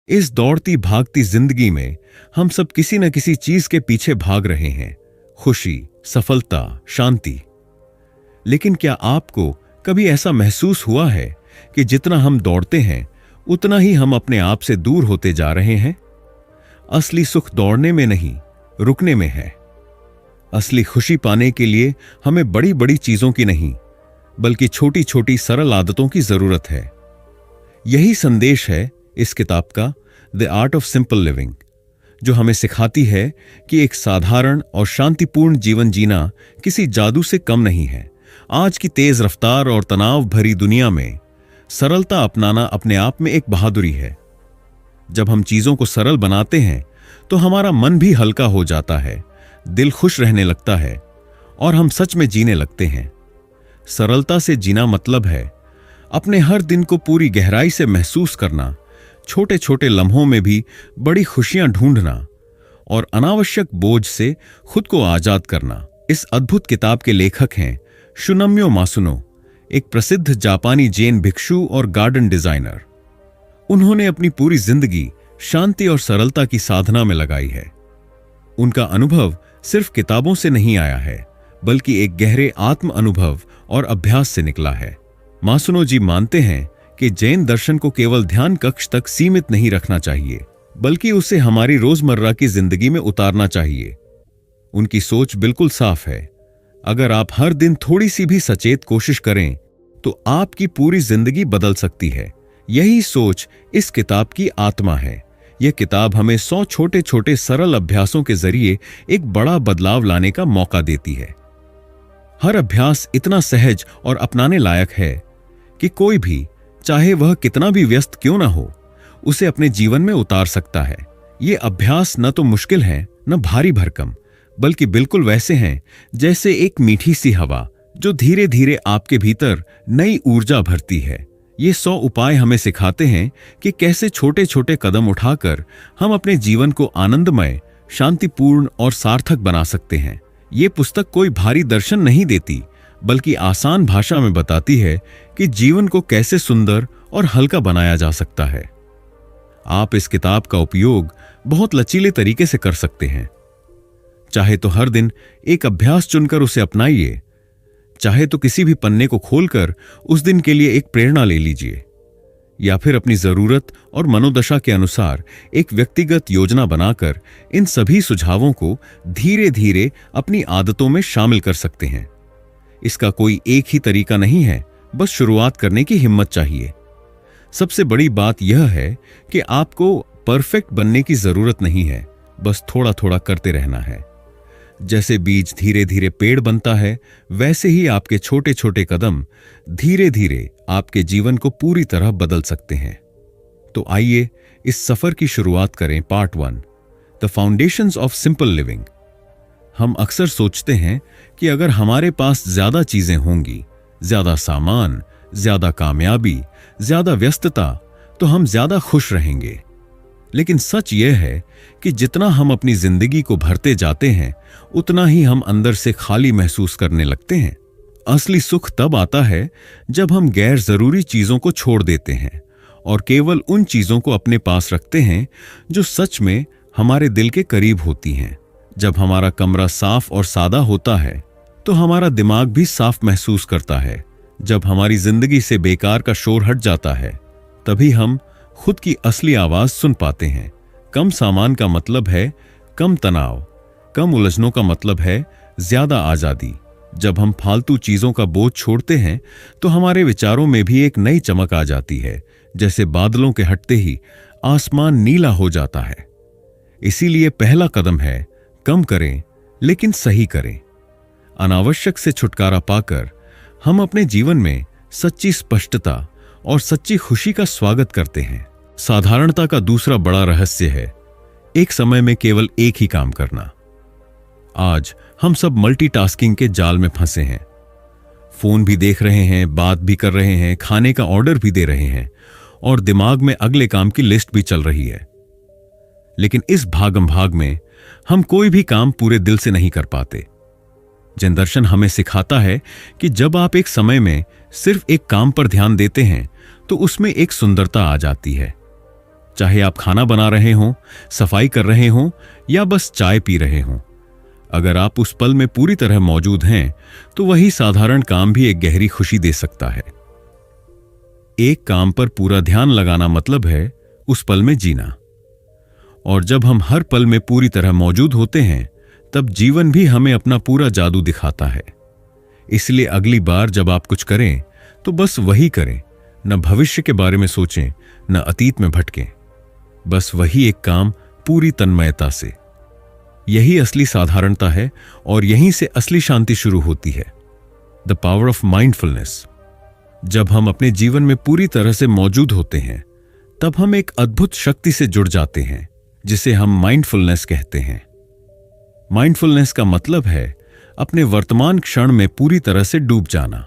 इस दौड़ती भागती जिंदगी में हम सब किसी न किसी चीज के पीछे भाग रहे हैं, खुशी, सफलता, शांति। लेकिन क्या आपको कभी ऐसा महसूस हुआ है कि जितना हम दौड़ते हैं उतना ही हम अपने आप से दूर होते जा रहे हैं? असली सुख दौड़ने में नहीं, रुकने में है। असली खुशी पाने के लिए हमें बड़ी बड़ी चीजों की नहीं, बल्कि छोटी छोटी सरल आदतों की जरूरत है। यही संदेश है इस किताब का, the art of simple living, जो हमें सिखाती है कि एक साधारण और शांतिपूर्ण जीवन जीना किसी जादू से कम नहीं है। आज की तेज रफ्तार और तनाव भरी दुनिया में सरलता अपनाना अपने आप में एक बहादुरी है। जब हम चीजों को सरल बनाते हैं तो हमारा मन भी हल्का हो जाता है, दिल खुश रहने लगता है और हम सच में जीने लगते हैं। सरलता से जीना मतलब है अपने हर दिन को पूरी गहराई से महसूस करना, छोटे छोटे लम्हों में भी बड़ी खुशियां ढूंढना और अनावश्यक बोझ से खुद को आजाद करना। इस अद्भुत किताब के लेखक हैं शुनम्यो मासुनो, एक प्रसिद्ध जापानी जैन भिक्षु और गार्डन डिजाइनर। उन्होंने अपनी पूरी जिंदगी शांति और सरलता की साधना में लगाई है। उनका अनुभव सिर्फ किताबों से नहीं आया है, बल्कि एक गहरे आत्म अनुभव और अभ्यास से निकला है। मासुनो जी मानते हैं कि जैन दर्शन को केवल ध्यान कक्ष तक सीमित नहीं रखना चाहिए, बल्कि उसे हमारी रोजमर्रा की जिंदगी में उतारना चाहिए। उनकी सोच बिल्कुल साफ है। अगर आप हर दिन थोड़ी सी भी सचेत कोशिश करें तो आपकी पूरी जिंदगी बदल सकती है। यही सोच इस किताब की आत्मा है। यह किताब हमें 100 छोटे छोटे सरल अभ्यासों के जरिए एक बड़ा बदलाव लाने का मौका देती है। हर अभ्यास इतना सहज और अपनाने लायक है कि कोई भी, चाहे वह कितना भी व्यस्त क्यों ना हो, उसे अपने जीवन में उतार सकता है। ये अभ्यास न तो मुश्किल है, न भारी भरकम, बल्कि बिल्कुल वैसे हैं जैसे एक मीठी सी हवा जो धीरे धीरे आपके भीतर नई ऊर्जा भरती है। ये 100 उपाय हमें सिखाते हैं कि कैसे छोटे छोटे कदम उठाकर हम अपने जीवन को आनंदमय, शांतिपूर्ण और सार्थक बना सकते हैं। ये पुस्तक कोई भारी दर्शन नहीं देती, बल्कि आसान भाषा में बताती है कि जीवन को कैसे सुंदर और हल्का बनाया जा सकता है। आप इस किताब का उपयोग बहुत लचीले तरीके से कर सकते हैं। चाहे तो हर दिन एक अभ्यास चुनकर उसे अपनाइए, चाहे तो किसी भी पन्ने को खोलकर उस दिन के लिए एक प्रेरणा ले लीजिए, या फिर अपनी जरूरत और मनोदशा के अनुसार एक व्यक्तिगत योजना बनाकर इन सभी सुझावों को धीरे धीरे अपनी आदतों में शामिल कर सकते हैं। इसका कोई एक ही तरीका नहीं है, बस शुरुआत करने की हिम्मत चाहिए। सबसे बड़ी बात यह है कि आपको परफेक्ट बनने की जरूरत नहीं है, बस थोड़ा थोड़ा करते रहना है। जैसे बीज धीरे धीरे पेड़ बनता है, वैसे ही आपके छोटे छोटे कदम धीरे धीरे आपके जीवन को पूरी तरह बदल सकते हैं। तो आइए इस सफर की शुरुआत करें। Part 1, the foundations of simple living. हम अक्सर सोचते हैं कि अगर हमारे पास ज्यादा चीजें होंगी, ज्यादा सामान, ज्यादा कामयाबी, ज्यादा व्यस्तता, तो हम ज्यादा खुश रहेंगे। लेकिन सच यह है कि जितना हम अपनी जिंदगी को भरते जाते हैं, उतना ही हम अंदर से खाली महसूस करने लगते हैं। असली सुख तब आता है जब हम गैर जरूरी चीजों को छोड़ देते हैं और केवल उन चीजों को अपने पास रखते हैं जो सच में हमारे दिल के करीब होती हैं। जब हमारा कमरा साफ और सादा होता है तो हमारा दिमाग भी साफ महसूस करता है। जब हमारी जिंदगी से बेकार का शोर हट जाता है, तभी हम खुद की असली आवाज सुन पाते हैं। कम सामान का मतलब है कम तनाव, कम उलझनों का मतलब है ज्यादा आजादी। जब हम फालतू चीजों का बोझ छोड़ते हैं तो हमारे विचारों में भी एक नई चमक आ जाती है, जैसे बादलों के हटते ही आसमान नीला हो जाता है। इसीलिए पहला कदम है कम करें लेकिन सही करें। अनावश्यक से छुटकारा पाकर हम अपने जीवन में सच्ची स्पष्टता और सच्ची खुशी का स्वागत करते हैं। साधारणता का दूसरा बड़ा रहस्य है एक समय में केवल एक ही काम करना। आज हम सब मल्टीटास्किंग के जाल में फंसे हैं। फोन भी देख रहे हैं, बात भी कर रहे हैं, खाने का ऑर्डर भी दे रहे हैं और दिमाग में अगले काम की लिस्ट भी चल रही है। लेकिन इस भागम भाग में हम कोई भी काम पूरे दिल से नहीं कर पाते। जैन दर्शन हमें सिखाता है कि जब आप एक समय में सिर्फ एक काम पर ध्यान देते हैं तो उसमें एक सुंदरता आ जाती है। चाहे आप खाना बना रहे हों, सफाई कर रहे हों या बस चाय पी रहे हों। अगर आप उस पल में पूरी तरह मौजूद हैं तो वही साधारण काम भी एक गहरी खुशी दे सकता है। एक काम पर पूरा ध्यान लगाना मतलब है उस पल में जीना। और जब हम हर पल में पूरी तरह मौजूद होते हैं तब जीवन भी हमें अपना पूरा जादू दिखाता है। इसलिए अगली बार जब आप कुछ करें तो बस वही करें, न भविष्य के बारे में सोचें, न अतीत में भटकें। बस वही एक काम पूरी तन्मयता से। यही असली साधारणता है और यहीं से असली शांति शुरू होती है। The power of mindfulness. जब हम अपने जीवन में पूरी तरह से मौजूद होते हैं तब हम एक अद्भुत शक्ति से जुड़ जाते हैं जिसे हम माइंडफुलनेस कहते हैं। माइंडफुलनेस का मतलब है अपने वर्तमान क्षण में पूरी तरह से डूब जाना।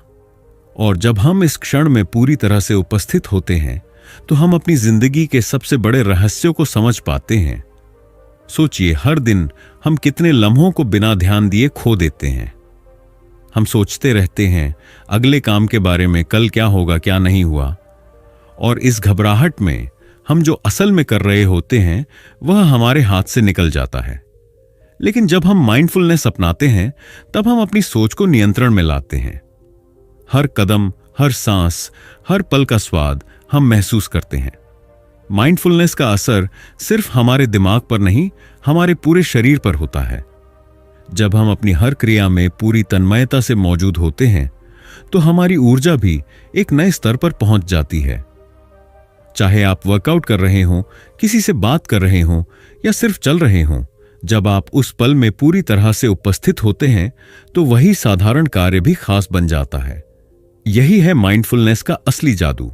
और जब हम इस क्षण में पूरी तरह से उपस्थित होते हैं तो हम अपनी जिंदगी के सबसे बड़े रहस्यों को समझ पाते हैं। सोचिए, हर दिन हम कितने लम्हों को बिना ध्यान दिए खो देते हैं। हम सोचते रहते हैं अगले काम के बारे में, कल क्या होगा क्या नहीं हुआ, और इस घबराहट में हम जो असल में कर रहे होते हैं वह हमारे हाथ से निकल जाता है। लेकिन जब हम माइंडफुलनेस अपनाते हैं तब हम अपनी सोच को नियंत्रण में लाते हैं। हर कदम, हर सांस, हर पल का स्वाद हम महसूस करते हैं। माइंडफुलनेस का असर सिर्फ हमारे दिमाग पर नहीं, हमारे पूरे शरीर पर होता है। जब हम अपनी हर क्रिया में पूरी तन्मयता से मौजूद होते हैं तो हमारी ऊर्जा भी एक नए स्तर पर पहुंच जाती है। चाहे आप वर्कआउट कर रहे हों, किसी से बात कर रहे हों या सिर्फ चल रहे हों, जब आप उस पल में पूरी तरह से उपस्थित होते हैं तो वही साधारण कार्य भी खास बन जाता है। यही है माइंडफुलनेस का असली जादू।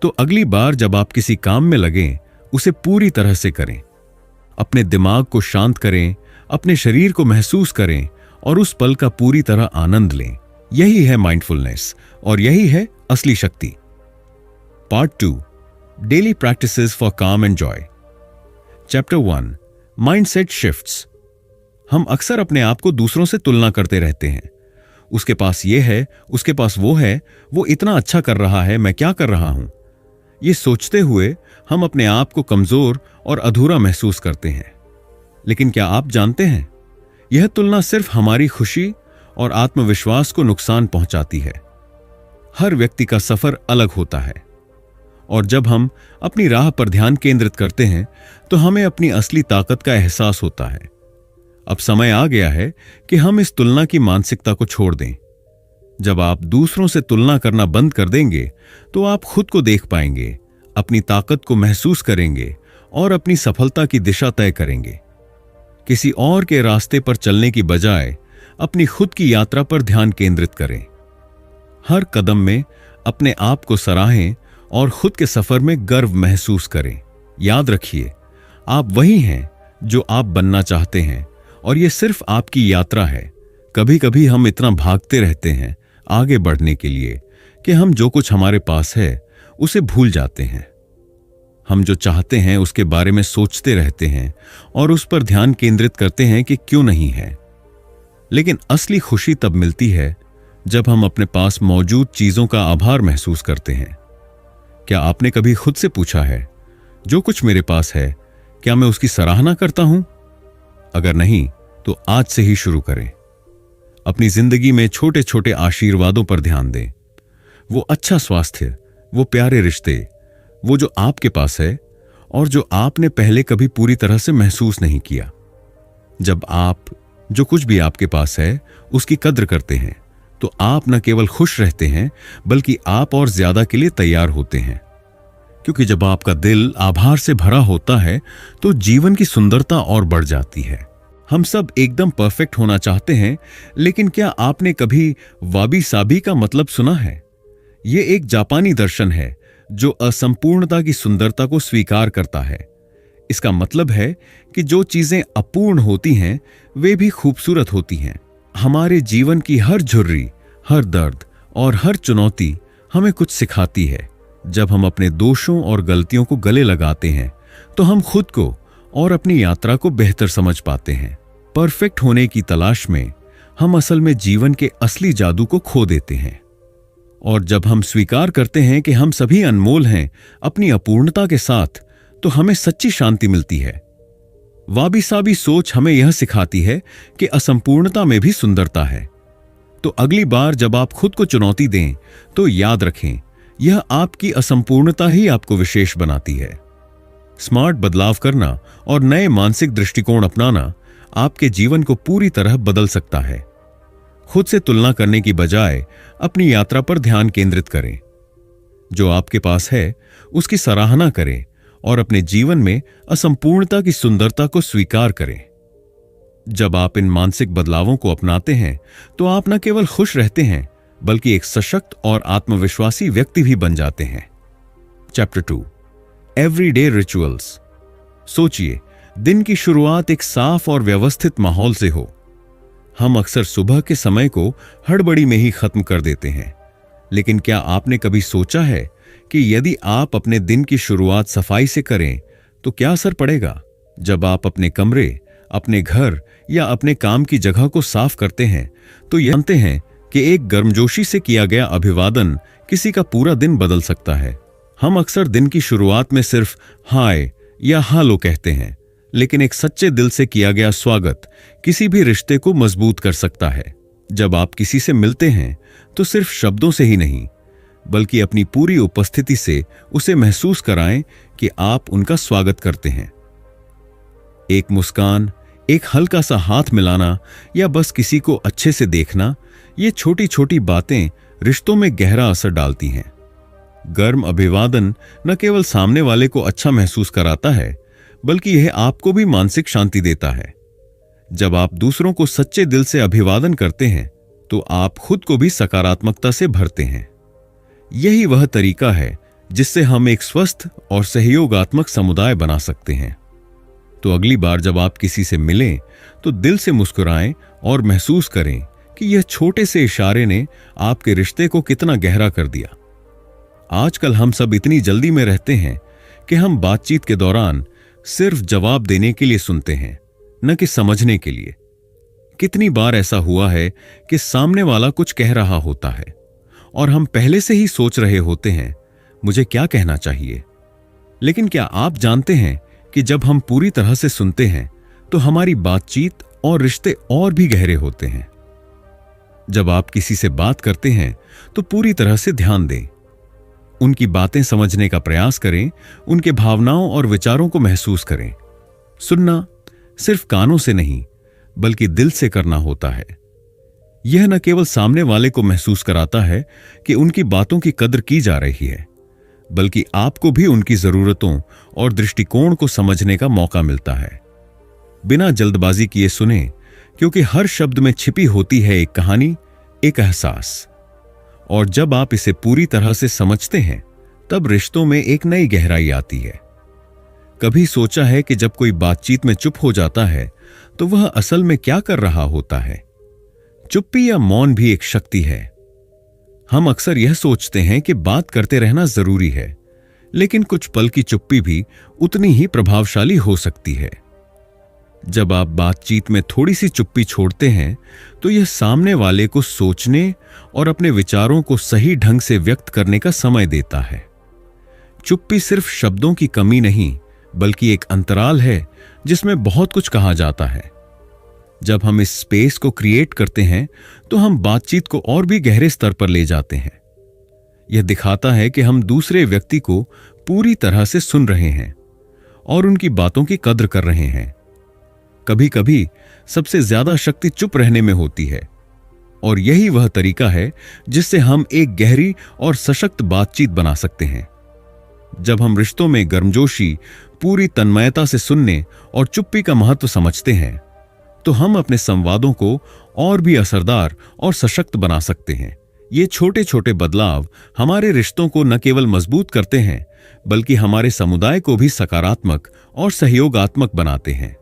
तो अगली बार जब आप किसी काम में लगें, उसे पूरी तरह से करें। अपने दिमाग को शांत करें, अपने शरीर को महसूस करें और उस पल का पूरी तरह आनंद लें। यही है माइंडफुलनेस और यही है असली शक्ति। पार्ट 2, डेली प्रैक्टिसेस फॉर काम and Joy. Chapter 1, mindset shifts. हम अक्सर अपने आप को दूसरों से तुलना करते रहते हैं। उसके पास ये है, उसके पास वो है, वो इतना अच्छा कर रहा है, मैं क्या कर रहा हूं। ये सोचते हुए हम अपने आप को कमजोर और अधूरा महसूस करते हैं। लेकिन क्या आप जानते हैं, यह तुलना सिर्फ हमारी खुशी और आत्मविश्वास को नुकसान पहुंचाती है। हर व्यक्ति का सफर अलग होता है और जब हम अपनी राह पर ध्यान केंद्रित करते हैं तो हमें अपनी असली ताकत का एहसास होता है। अब समय आ गया है कि हम इस तुलना की मानसिकता को छोड़ दें। जब आप दूसरों से तुलना करना बंद कर देंगे तो आप खुद को देख पाएंगे, अपनी ताकत को महसूस करेंगे और अपनी सफलता की दिशा तय करेंगे। किसी और के रास्ते पर चलने की बजाय अपनी खुद की यात्रा पर ध्यान केंद्रित करें। हर कदम में अपने आप को सराहें और खुद के सफर में गर्व महसूस करें। याद रखिए, आप वही हैं जो आप बनना चाहते हैं और यह सिर्फ आपकी यात्रा है। कभी कभी हम इतना भागते रहते हैं आगे बढ़ने के लिए कि हम जो कुछ हमारे पास है उसे भूल जाते हैं। हम जो चाहते हैं उसके बारे में सोचते रहते हैं और उस पर ध्यान केंद्रित करते हैं कि क्यों नहीं है। लेकिन असली खुशी तब मिलती है जब हम अपने पास मौजूद चीजों का आभार महसूस करते हैं। क्या आपने कभी खुद से पूछा है, जो कुछ मेरे पास है क्या मैं उसकी सराहना करता हूं? अगर नहीं तो आज से ही शुरू करें। अपनी जिंदगी में छोटे छोटे आशीर्वादों पर ध्यान दें। वो अच्छा स्वास्थ्य, वो प्यारे रिश्ते, वो जो आपके पास है और जो आपने पहले कभी पूरी तरह से महसूस नहीं किया। जब आप जो कुछ भी आपके पास है उसकी कद्र करते हैं तो आप न केवल खुश रहते हैं बल्कि आप और ज्यादा के लिए तैयार होते हैं। क्योंकि जब आपका दिल आभार से भरा होता है तो जीवन की सुंदरता और बढ़ जाती है। हम सब एकदम परफेक्ट होना चाहते हैं, लेकिन क्या आपने कभी वाबी साबी का मतलब सुना है? यह एक जापानी दर्शन है जो असंपूर्णता की सुंदरता को स्वीकार करता है। इसका मतलब है कि जो चीजें अपूर्ण होती हैं वे भी खूबसूरत होती हैं। हमारे जीवन की हर झुर्री, हर दर्द और हर चुनौती हमें कुछ सिखाती है। जब हम अपने दोषों और गलतियों को गले लगाते हैं तो हम खुद को और अपनी यात्रा को बेहतर समझ पाते हैं। परफेक्ट होने की तलाश में हम असल में जीवन के असली जादू को खो देते हैं। और जब हम स्वीकार करते हैं कि हम सभी अनमोल हैं अपनी अपूर्णता के साथ, तो हमें सच्ची शांति मिलती है। वाबी साबी सोच हमें यह सिखाती है कि असंपूर्णता में भी सुंदरता है। तो अगली बार जब आप खुद को चुनौती दें तो याद रखें, यह आपकी असंपूर्णता ही आपको विशेष बनाती है। स्मार्ट बदलाव करना और नए मानसिक दृष्टिकोण अपनाना आपके जीवन को पूरी तरह बदल सकता है। खुद से तुलना करने की बजाय अपनी यात्रा पर ध्यान केंद्रित करें। जो आपके पास है उसकी सराहना करें और अपने जीवन में असंपूर्णता की सुंदरता को स्वीकार करें। जब आप इन मानसिक बदलावों को अपनाते हैं तो आप न केवल खुश रहते हैं बल्कि एक सशक्त और आत्मविश्वासी व्यक्ति भी बन जाते हैं। Chapter 2, everyday rituals. सोचिए, दिन की शुरुआत एक साफ और व्यवस्थित माहौल से हो। हम अक्सर सुबह के समय को हड़बड़ी में ही खत्म कर देते हैं, लेकिन क्या आपने कभी सोचा है कि यदि आप अपने दिन की शुरुआत सफाई से करें तो क्या असर पड़ेगा? जब आप अपने कमरे, अपने घर या अपने काम की जगह को साफ करते हैं तो जानते हैं कि एक गर्मजोशी से किया गया अभिवादन किसी का पूरा दिन बदल सकता है। हम अक्सर दिन की शुरुआत में सिर्फ हाय या हालो कहते हैं, लेकिन एक सच्चे दिल से किया गया स्वागत किसी भी रिश्ते को मजबूत कर सकता है। जब आप किसी से मिलते हैं तो सिर्फ शब्दों से ही नहीं बल्कि अपनी पूरी उपस्थिति से उसे महसूस कराएं कि आप उनका स्वागत करते हैं। एक मुस्कान, एक हल्का सा हाथ मिलाना या बस किसी को अच्छे से देखना, ये छोटी छोटी बातें रिश्तों में गहरा असर डालती हैं। गर्म अभिवादन न केवल सामने वाले को अच्छा महसूस कराता है बल्कि यह आपको भी मानसिक शांति देता है। जब आप दूसरों को सच्चे दिल से अभिवादन करते हैं तो आप खुद को भी सकारात्मकता से भरते हैं। यही वह तरीका है जिससे हम एक स्वस्थ और सहयोगात्मक समुदाय बना सकते हैं। तो अगली बार जब आप किसी से मिलें तो दिल से मुस्कुराएं और महसूस करें कि यह छोटे से इशारे ने आपके रिश्ते को कितना गहरा कर दिया। आजकल हम सब इतनी जल्दी में रहते हैं कि हम बातचीत के दौरान सिर्फ जवाब देने के लिए सुनते हैं, न कि समझने के लिए। कितनी बार ऐसा हुआ है कि सामने वाला कुछ कह रहा होता है और हम पहले से ही सोच रहे होते हैं मुझे क्या कहना चाहिए। लेकिन क्या आप जानते हैं कि जब हम पूरी तरह से सुनते हैं तो हमारी बातचीत और रिश्ते और भी गहरे होते हैं। जब आप किसी से बात करते हैं तो पूरी तरह से ध्यान दें, उनकी बातें समझने का प्रयास करें, उनके भावनाओं और विचारों को महसूस करें। सुनना सिर्फ कानों से नहीं बल्कि दिल से करना होता है। यह न केवल सामने वाले को महसूस कराता है कि उनकी बातों की कद्र की जा रही है, बल्कि आपको भी उनकी जरूरतों और दृष्टिकोण को समझने का मौका मिलता है। बिना जल्दबाजी किए सुने, क्योंकि हर शब्द में छिपी होती है एक कहानी, एक एहसास। और जब आप इसे पूरी तरह से समझते हैं तब रिश्तों में एक नई गहराई आती है। कभी सोचा है कि जब कोई बातचीत में चुप हो जाता है तो वह असल में क्या कर रहा होता है? चुप्पी या मौन भी एक शक्ति है। हम अक्सर यह सोचते हैं कि बात करते रहना जरूरी है, लेकिन कुछ पल की चुप्पी भी उतनी ही प्रभावशाली हो सकती है। जब आप बातचीत में थोड़ी सी चुप्पी छोड़ते हैं तो यह सामने वाले को सोचने और अपने विचारों को सही ढंग से व्यक्त करने का समय देता है। चुप्पी सिर्फ शब्दों की कमी नहीं बल्कि एक अंतराल है जिसमें बहुत कुछ कहा जाता है। जब हम इस स्पेस को क्रिएट करते हैं तो हम बातचीत को और भी गहरे स्तर पर ले जाते हैं। यह दिखाता है कि हम दूसरे व्यक्ति को पूरी तरह से सुन रहे हैं और उनकी बातों की कद्र कर रहे हैं। कभी कभी सबसे ज्यादा शक्ति चुप रहने में होती है, और यही वह तरीका है जिससे हम एक गहरी और सशक्त बातचीत बना सकते हैं। जब हम रिश्तों में गर्मजोशी, पूरी तन्मयता से सुनने और चुप्पी का महत्व समझते हैं तो हम अपने संवादों को और भी असरदार और सशक्त बना सकते हैं। ये छोटे छोटे बदलाव हमारे रिश्तों को न केवल मजबूत करते हैं बल्कि हमारे समुदाय को भी सकारात्मक और सहयोगात्मक बनाते हैं।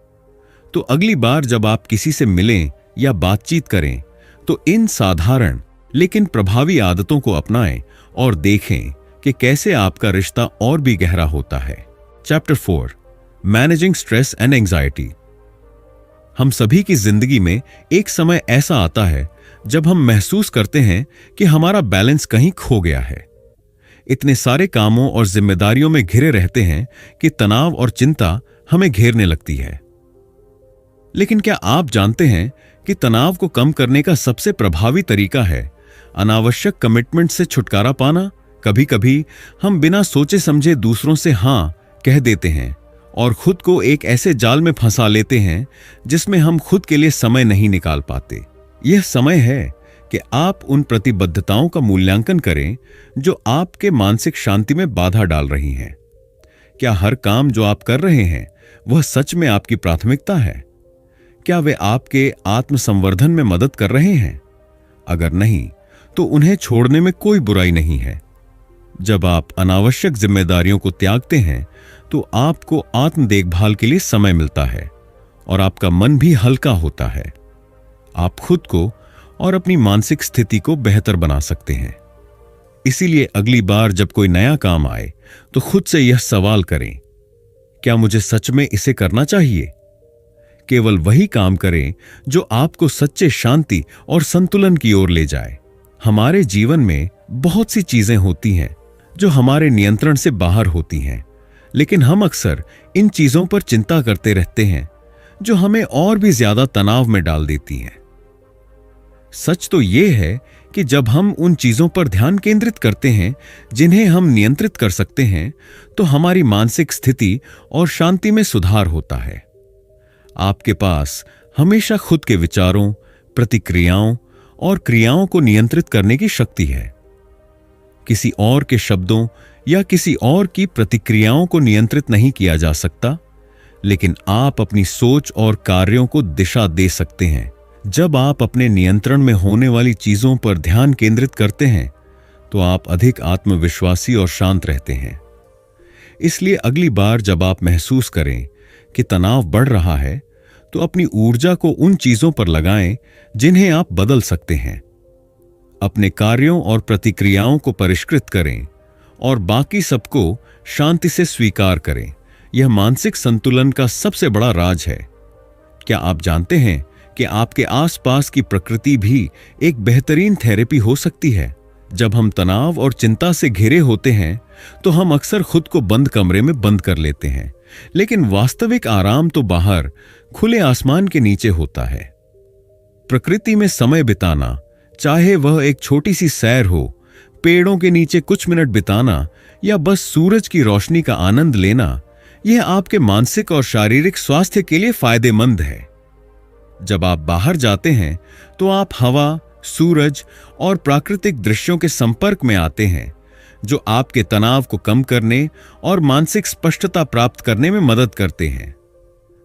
तो अगली बार जब आप किसी से मिलें या बातचीत करें तो इन साधारण लेकिन प्रभावी आदतों को अपनाएं और देखें कि कैसे आपका रिश्ता और भी गहरा होता है। Chapter 4, managing stress and anxiety. हम सभी की जिंदगी में एक समय ऐसा आता है जब हम महसूस करते हैं कि हमारा बैलेंस कहीं खो गया है। इतने सारे कामों और जिम्मेदारियों में घिरे रहते हैं कि तनाव और चिंता हमें घेरने लगती है। लेकिन क्या आप जानते हैं कि तनाव को कम करने का सबसे प्रभावी तरीका है अनावश्यक कमिटमेंट से छुटकारा पाना? कभी कभी हम बिना सोचे समझे दूसरों से हां कह देते हैं और खुद को एक ऐसे जाल में फंसा लेते हैं जिसमें हम खुद के लिए समय नहीं निकाल पाते। यह समय है कि आप उन प्रतिबद्धताओं का मूल्यांकन करें जो आपके मानसिक शांति में बाधा डाल रही हैं। क्या हर काम जो आप कर रहे हैं वह सच में आपकी प्राथमिकता है? क्या वे आपके आत्मसंवर्धन में मदद कर रहे हैं? अगर नहीं, तो उन्हें छोड़ने में कोई बुराई नहीं है। जब आप अनावश्यक जिम्मेदारियों को त्यागते हैं तो आपको आत्म देखभाल के लिए समय मिलता है और आपका मन भी हल्का होता है। आप खुद को और अपनी मानसिक स्थिति को बेहतर बना सकते हैं। इसीलिए अगली बार जब कोई नया काम आए तो खुद से यह सवाल करें, क्या मुझे सच में इसे करना चाहिए? केवल वही काम करें जो आपको सच्चे शांति और संतुलन की ओर ले जाए। हमारे जीवन में बहुत सी चीजें होती हैं जो हमारे नियंत्रण से बाहर होती हैं, लेकिन हम अक्सर इन चीजों पर चिंता करते रहते हैं जो हमें और भी ज्यादा तनाव में डाल देती हैं। सच तो यह है कि जब हम उन चीजों पर ध्यान केंद्रित करते हैं जिन्हें हम नियंत्रित कर सकते हैं, तो हमारी मानसिक स्थिति और शांति में सुधार होता है। आपके पास हमेशा खुद के विचारों, प्रतिक्रियाओं और क्रियाओं को नियंत्रित करने की शक्ति है। किसी और के शब्दों या किसी और की प्रतिक्रियाओं को नियंत्रित नहीं किया जा सकता, लेकिन आप अपनी सोच और कार्यों को दिशा दे सकते हैं। जब आप अपने नियंत्रण में होने वाली चीजों पर ध्यान केंद्रित करते हैं तो आप अधिक आत्मविश्वासी और शांत रहते हैं। इसलिए अगली बार जब आप महसूस करें कि तनाव बढ़ रहा है तो अपनी ऊर्जा को उन चीजों पर लगाएं जिन्हें आप बदल सकते हैं। अपने कार्यों और प्रतिक्रियाओं को परिष्कृत करें और बाकी सबको शांति से स्वीकार करें। यह मानसिक संतुलन का सबसे बड़ा राज है। क्या आप जानते हैं कि आपके आसपास की प्रकृति भी एक बेहतरीन थेरेपी हो सकती है? जब हम तनाव और चिंता से घिरे होते हैं तो हम अक्सर खुद को बंद कमरे में बंद कर लेते हैं, लेकिन वास्तविक आराम तो बाहर खुले आसमान के नीचे होता है। प्रकृति में समय बिताना, चाहे वह एक छोटी सी सैर हो, पेड़ों के नीचे कुछ मिनट बिताना या बस सूरज की रोशनी का आनंद लेना, यह आपके मानसिक और शारीरिक स्वास्थ्य के लिए फायदेमंद है। जब आप बाहर जाते हैं तो आप हवा, सूरज और प्राकृतिक दृश्यों के संपर्क में आते हैं, जो आपके तनाव को कम करने और मानसिक स्पष्टता प्राप्त करने में मदद करते हैं।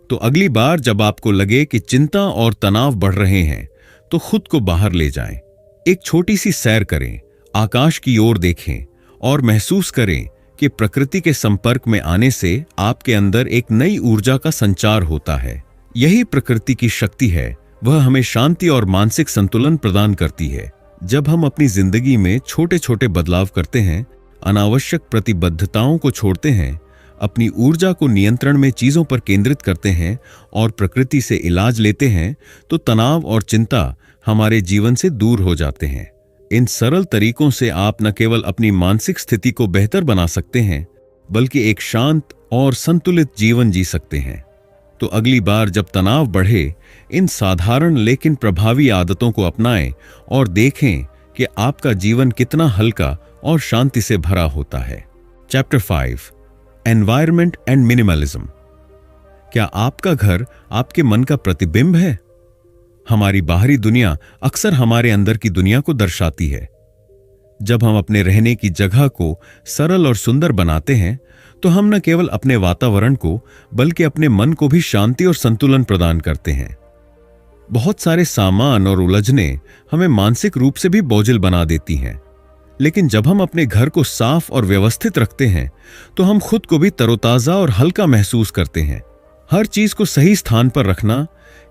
तो अगली बार जब आपको लगे कि चिंता और तनाव बढ़ रहे हैं तो खुद को बाहर ले जाएं। एक छोटी सी सैर करें, आकाश की ओर देखें और महसूस करें कि प्रकृति के संपर्क में आने से आपके अंदर एक नई ऊर्जा का संचार होता है। यही प्रकृति की शक्ति है, वह हमें शांति और मानसिक संतुलन प्रदान करती है। जब हम अपनी जिंदगी में छोटे छोटे बदलाव करते हैं, अनावश्यक प्रतिबद्धताओं को छोड़ते हैं, अपनी ऊर्जा को नियंत्रण में चीजों पर केंद्रित करते हैं और प्रकृति से इलाज लेते हैं, तो तनाव और चिंता हमारे जीवन से दूर हो जाते हैं। इन सरल तरीकों से आप न केवल अपनी मानसिक स्थिति को बेहतर बना सकते हैं, बल्कि एक शांत और संतुलित जीवन जी सकते हैं। तो अगली बार जब तनाव बढ़े, इन साधारण लेकिन प्रभावी आदतों को अपनाएं और देखें कि आपका जीवन कितना हल्का और शांति से भरा होता है। Chapter 5, environment and minimalism. क्या आपका घर आपके मन का प्रतिबिंब है? हमारी बाहरी दुनिया अक्सर हमारे अंदर की दुनिया को दर्शाती है। जब हम अपने रहने की जगह को सरल और सुंदर बनाते हैं तो हम न केवल अपने वातावरण को बल्कि अपने मन को भी शांति और संतुलन प्रदान करते हैं। बहुत सारे सामान और उलझनें हमें मानसिक रूप से भी बोझिल बना देती हैं, लेकिन जब हम अपने घर को साफ और व्यवस्थित रखते हैं तो हम खुद को भी तरोताजा और हल्का महसूस करते हैं। हर चीज को सही स्थान पर रखना,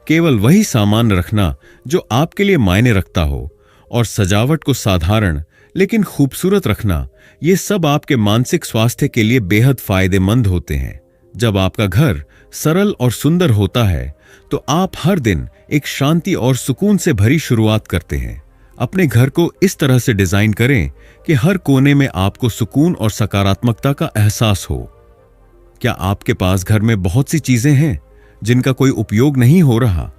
केवल वही सामान रखना जो आपके लिए मायने रखता हो, और सजावट को साधारण लेकिन खूबसूरत रखना, ये सब आपके मानसिक स्वास्थ्य के लिए बेहद फायदेमंद होते हैं। जब आपका घर सरल और सुंदर होता है तो आप हर दिन एक शांति और सुकून से भरी शुरुआत करते हैं। अपने घर को इस तरह से डिजाइन करें कि हर कोने में आपको सुकून और सकारात्मकता का एहसास हो। क्या आपके पास घर में बहुत सी चीजें हैं जिनका कोई उपयोग नहीं हो रहा?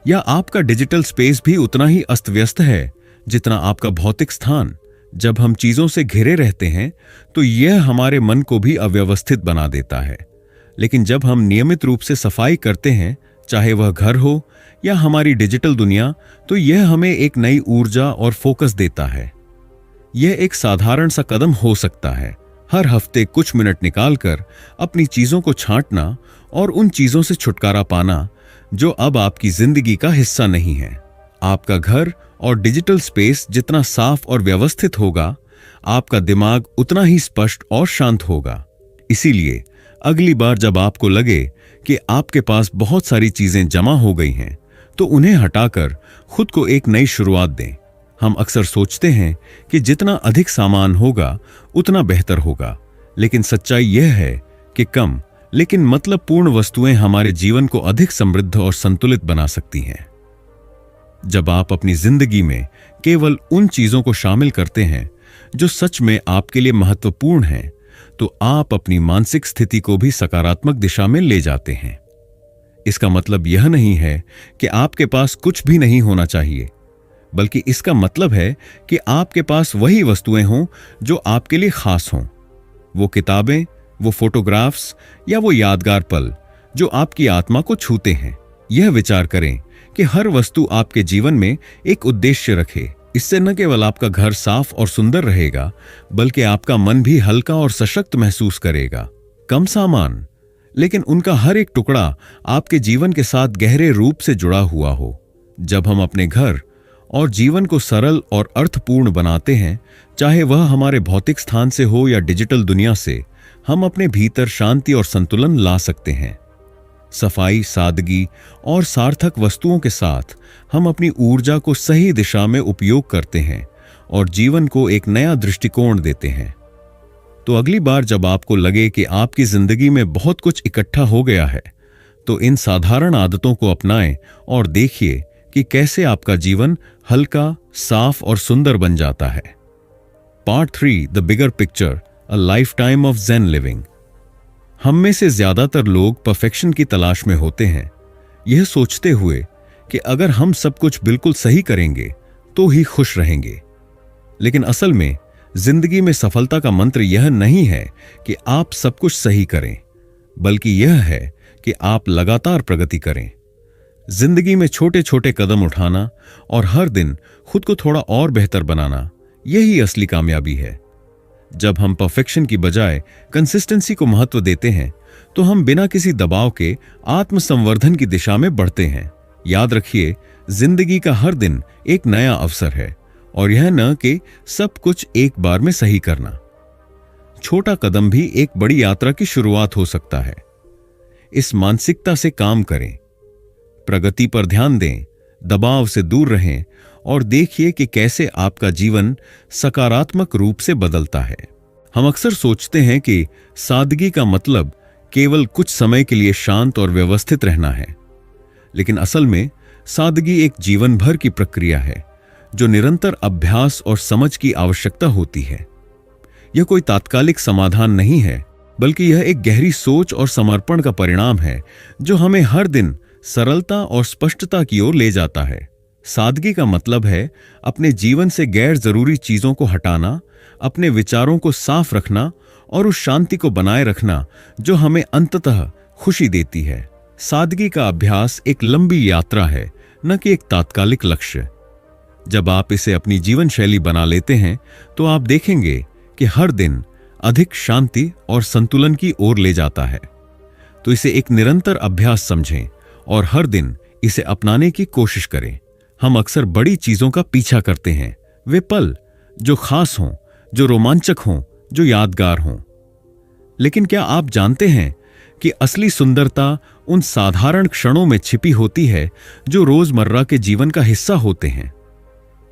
या आपका डिजिटल स्पेस भी उतना ही अस्त व्यस्त है जितना आपका भौतिक स्थान? जब हम चीजों से घिरे रहते हैं तो यह हमारे मन को भी अव्यवस्थित बना देता है, लेकिन जब हम नियमित रूप से सफाई करते हैं, चाहे वह घर हो या हमारी डिजिटल दुनिया, तो यह हमें एक नई ऊर्जा और फोकस देता है। यह एक साधारण सा कदम हो सकता है, हर हफ्ते कुछ मिनट निकालकर अपनी चीजों को छांटना और उन चीजों से छुटकारा पाना जो अब आपकी जिंदगी का हिस्सा नहीं है। आपका घर और डिजिटल स्पेस जितना साफ और व्यवस्थित होगा, आपका दिमाग उतना ही स्पष्ट और शांत होगा। इसीलिए अगली बार जब आपको लगे कि आपके पास बहुत सारी चीजें जमा हो गई हैं, तो उन्हें हटाकर खुद को एक नई शुरुआत दें। हम अक्सर सोचते हैं कि जितना अधिक सामान होगा उतना बेहतर होगा, लेकिन सच्चाई यह है कि कम लेकिन मतलब पूर्ण वस्तुएं हमारे जीवन को अधिक समृद्ध और संतुलित बना सकती हैं। जब आप अपनी जिंदगी में केवल उन चीजों को शामिल करते हैं जो सच में आपके लिए महत्वपूर्ण हैं, तो आप अपनी मानसिक स्थिति को भी सकारात्मक दिशा में ले जाते हैं। इसका मतलब यह नहीं है कि आपके पास कुछ भी नहीं होना चाहिए, बल्कि इसका मतलब है कि आपके पास वही वस्तुएं हों जो आपके लिए खास हों। वो किताबें, वो फोटोग्राफ्स या वो यादगार पल जो आपकी आत्मा को छूते हैं। यह विचार करें कि हर वस्तु आपके जीवन में एक उद्देश्य रखे। इससे न केवल आपका घर साफ और सुंदर रहेगा, बल्कि आपका मन भी हल्का और सशक्त महसूस करेगा। कम सामान, लेकिन उनका हर एक टुकड़ा आपके जीवन के साथ गहरे रूप से जुड़ा हुआ हो। जब हम अपने घर और जीवन को सरल और अर्थपूर्ण बनाते हैं, चाहे वह हमारे भौतिक स्थान से हो या डिजिटल दुनिया से, हम अपने भीतर शांति और संतुलन ला सकते हैं। सफाई, सादगी और सार्थक वस्तुओं के साथ हम अपनी ऊर्जा को सही दिशा में उपयोग करते हैं और जीवन को एक नया दृष्टिकोण देते हैं। तो अगली बार जब आपको लगे कि आपकी जिंदगी में बहुत कुछ इकट्ठा हो गया है, तो इन साधारण आदतों को अपनाएं और देखिए कि कैसे आपका जीवन हल्का, साफ और सुंदर बन जाता है। Part 3, the bigger picture, a lifetime of Zen living. हम में से ज्यादातर लोग परफेक्शन की तलाश में होते हैं, यह सोचते हुए कि अगर हम सब कुछ बिल्कुल सही करेंगे तो ही खुश रहेंगे। लेकिन असल में जिंदगी में सफलता का मंत्र यह नहीं है कि आप सब कुछ सही करें, बल्कि यह है कि आप लगातार प्रगति करें। जिंदगी में छोटे छोटे कदम उठाना और हर दिन खुद को थोड़ा और बेहतर बनाना, यही असली कामयाबी है। जब हम परफेक्शन की बजाय कंसिस्टेंसी को महत्व देते हैं, तो हम बिना किसी दबाव के आत्मसंवर्धन की दिशा में बढ़ते हैं। याद रखिए, जिंदगी का हर दिन एक नया अवसर है, और यह न कि सब कुछ एक बार में सही करना। छोटा कदम भी एक बड़ी यात्रा की शुरुआत हो सकता है। इस मानसिकता से काम करें, प्रगति पर ध्यान दें, दबाव से दूर रहें और देखिए कि कैसे आपका जीवन सकारात्मक रूप से बदलता है। हम अक्सर सोचते हैं कि सादगी का मतलब केवल कुछ समय के लिए शांत और व्यवस्थित रहना है, लेकिन असल में सादगी एक जीवन भर की प्रक्रिया है जो निरंतर अभ्यास और समझ की आवश्यकता होती है। यह कोई तात्कालिक समाधान नहीं है, बल्कि यह एक गहरी सोच और समर्पण का परिणाम है जो हमें हर दिन सरलता और स्पष्टता की ओर ले जाता है। सादगी का मतलब है अपने जीवन से गैर जरूरी चीजों को हटाना, अपने विचारों को साफ रखना और उस शांति को बनाए रखना जो हमें अंततः खुशी देती है। सादगी का अभ्यास एक लंबी यात्रा है, न कि एक तात्कालिक लक्ष्य। जब आप इसे अपनी जीवन शैली बना लेते हैं, तो आप देखेंगे कि हर दिन अधिक शांति और संतुलन की ओर ले जाता है। तो इसे एक निरंतर अभ्यास समझें और हर दिन इसे अपनाने की कोशिश करें। हम अक्सर बड़ी चीजों का पीछा करते हैं, वे पल जो खास हों, जो रोमांचक हों, जो यादगार हों। लेकिन क्या आप जानते हैं कि असली सुंदरता उन साधारण क्षणों में छिपी होती है जो रोजमर्रा के जीवन का हिस्सा होते हैं।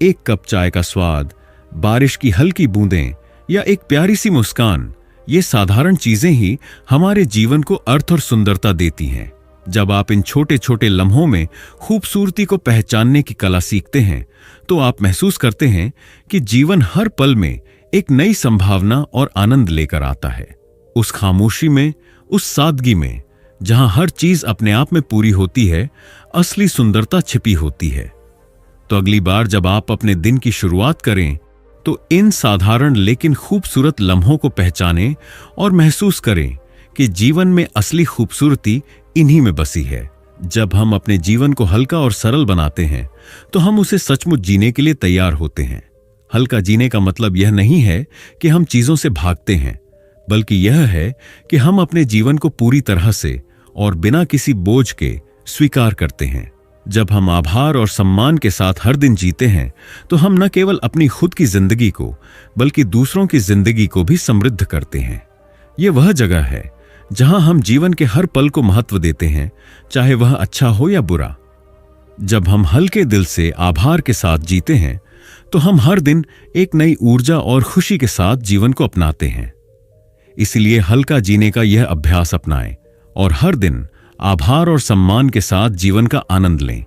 एक कप चाय का स्वाद, बारिश की हल्की बूंदें या एक प्यारी सी मुस्कान, ये साधारण चीजें ही हमारे जीवन को अर्थ और सुंदरता देती हैं। जब आप इन छोटे छोटे लम्हों में खूबसूरती को पहचानने की कला सीखते हैं तो आप महसूस करते हैं कि जीवन हर पल में एक नई संभावना और आनंद लेकर आता है। उस खामोशी में, उस सादगी में, जहां हर चीज अपने आप में पूरी होती है, असली सुंदरता छिपी होती है। तो अगली बार जब आप अपने दिन की शुरुआत करें तो इन साधारण लेकिन खूबसूरत लम्हों को पहचानें और महसूस करें कि जीवन में असली खूबसूरती इन्हीं में बसी है। जब हम अपने जीवन को हल्का और सरल बनाते हैं तो हम उसे सचमुच जीने के लिए तैयार होते हैं। हल्का जीने का मतलब यह नहीं है कि हम चीजों से भागते हैं, बल्कि यह है कि हम अपने जीवन को पूरी तरह से और बिना किसी बोझ के स्वीकार करते हैं। जब हम आभार और सम्मान के साथ हर दिन जीते हैं तो हम न केवल अपनी खुद की जिंदगी को बल्कि दूसरों की जिंदगी को भी समृद्ध करते हैं। यह वह जगह है जहां हम जीवन के हर पल को महत्व देते हैं, चाहे वह अच्छा हो या बुरा। जब हम हल्के दिल से आभार के साथ जीते हैं तो हम हर दिन एक नई ऊर्जा और खुशी के साथ जीवन को अपनाते हैं। इसलिए हल्का जीने का यह अभ्यास अपनाएं और हर दिन आभार और सम्मान के साथ जीवन का आनंद लें।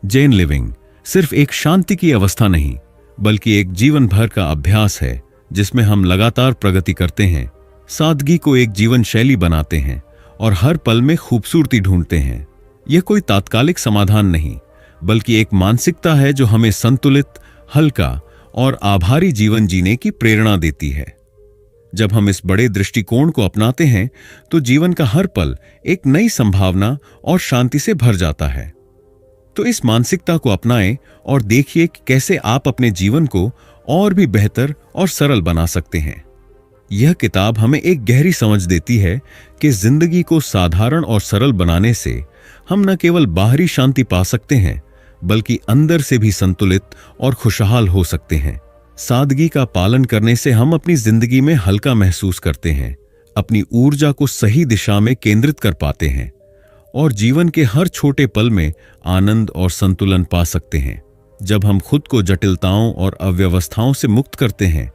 ज़ेन लिविंग सिर्फ एक शांति की अवस्था नहीं, बल्कि एक जीवन भर का अभ्यास है जिसमें हम लगातार प्रगति करते हैं, सादगी को एक जीवन शैली बनाते हैं और हर पल में खूबसूरती ढूंढते हैं। यह कोई तात्कालिक समाधान नहीं, बल्कि एक मानसिकता है जो हमें संतुलित, हल्का और आभारी जीवन जीने की प्रेरणा देती है। जब हम इस बड़े दृष्टिकोण को अपनाते हैं तो जीवन का हर पल एक नई संभावना और शांति से भर जाता है। तो इस मानसिकता को अपनाएं और देखिए कि कैसे आप अपने जीवन को और भी बेहतर और सरल बना सकते हैं। यह किताब हमें एक गहरी समझ देती है कि जिंदगी को साधारण और सरल बनाने से हम न केवल बाहरी शांति पा सकते हैं, बल्कि अंदर से भी संतुलित और खुशहाल हो सकते हैं। सादगी का पालन करने से हम अपनी जिंदगी में हल्का महसूस करते हैं, अपनी ऊर्जा को सही दिशा में केंद्रित कर पाते हैं और जीवन के हर छोटे पल में आनंद और संतुलन पा सकते हैं। जब हम खुद को जटिलताओं और अव्यवस्थाओं से मुक्त करते हैं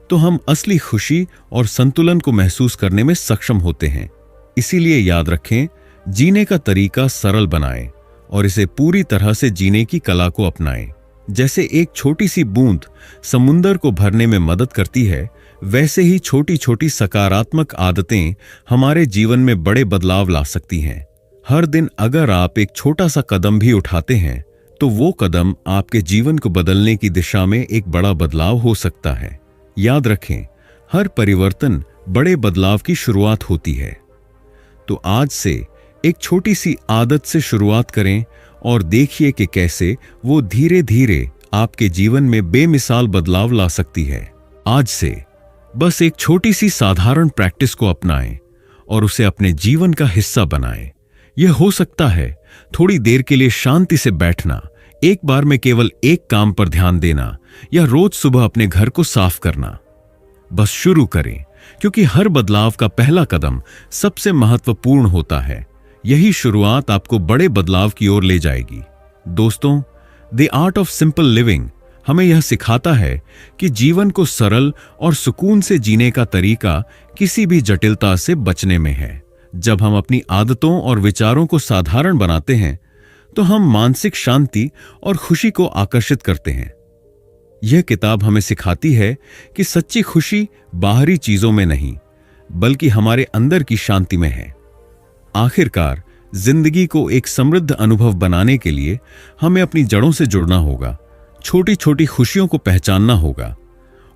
तो हम असली खुशी और संतुलन को महसूस करने में सक्षम होते हैं। इसीलिए याद रखें, जीने का तरीका सरल बनाएं और इसे पूरी तरह से जीने की कला को अपनाएं। जैसे एक छोटी सी बूंद समुंदर को भरने में मदद करती है, वैसे ही छोटी छोटी सकारात्मक आदतें हमारे जीवन में बड़े बदलाव ला सकती हैं। हर दिन अगर आप एक छोटा सा कदम भी उठाते हैं तो वो कदम आपके जीवन को बदलने की दिशा में एक बड़ा बदलाव हो सकता है। याद रखें, हर परिवर्तन बड़े बदलाव की शुरुआत होती है। तो आज से एक छोटी सी आदत से शुरुआत करें और देखिए कि कैसे वो धीरे धीरे आपके जीवन में बेमिसाल बदलाव ला सकती है। आज से बस एक छोटी सी साधारण प्रैक्टिस को अपनाएं और उसे अपने जीवन का हिस्सा बनाएं। यह हो सकता है थोड़ी देर के लिए शांति से बैठना, एक बार में केवल एक काम पर ध्यान देना, या रोज सुबह अपने घर को साफ करना। बस शुरू करें, क्योंकि हर बदलाव का पहला कदम सबसे महत्वपूर्ण होता है। यही शुरुआत आपको बड़े बदलाव की ओर ले जाएगी। दोस्तों, the art of simple living हमें यह सिखाता है कि जीवन को सरल और सुकून से जीने का तरीका किसी भी जटिलता से बचने में है। जब हम अपनी आदतों और विचारों को साधारण बनाते हैं तो हम मानसिक शांति और खुशी को आकर्षित करते हैं। यह किताब हमें सिखाती है कि सच्ची खुशी बाहरी चीजों में नहीं, बल्कि हमारे अंदर की शांति में है। आखिरकार, जिंदगी को एक समृद्ध अनुभव बनाने के लिए हमें अपनी जड़ों से जुड़ना होगा, छोटी छोटी खुशियों को पहचानना होगा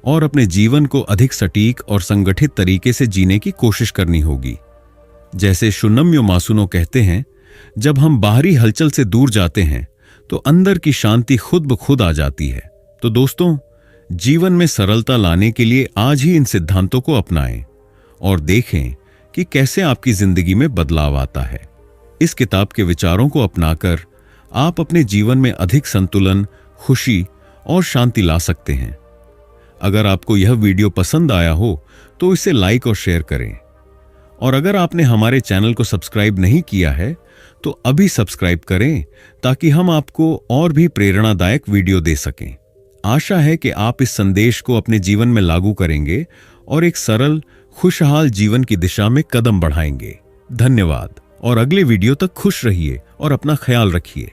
और अपने जीवन को अधिक सटीक और संगठित तरीके से जीने की कोशिश करनी होगी। जैसे शुन्नम्यो मासूनो कहते हैं, जब हम बाहरी हलचल से दूर जाते हैं तो अंदर की शांति खुद ब खुद आ जाती है। तो दोस्तों, जीवन में सरलता लाने के लिए आज ही इन सिद्धांतों को अपनाएं और देखें कि कैसे आपकी जिंदगी में बदलाव आता है। इस किताब के विचारों को अपनाकर आप अपने जीवन में अधिक संतुलन, खुशी और शांति ला सकते हैं। अगर आपको यह वीडियो पसंद आया हो तो इसे लाइक और शेयर करें, और अगर आपने हमारे चैनल को सब्सक्राइब नहीं किया है तो अभी सब्सक्राइब करें ताकि हम आपको और भी प्रेरणादायक वीडियो दे सकें। आशा है कि आप इस संदेश को अपने जीवन में लागू करेंगे और एक सरल, खुशहाल जीवन की दिशा में कदम बढ़ाएंगे। धन्यवाद। और अगले वीडियो तक खुश रहिए और अपना ख्याल रखिए।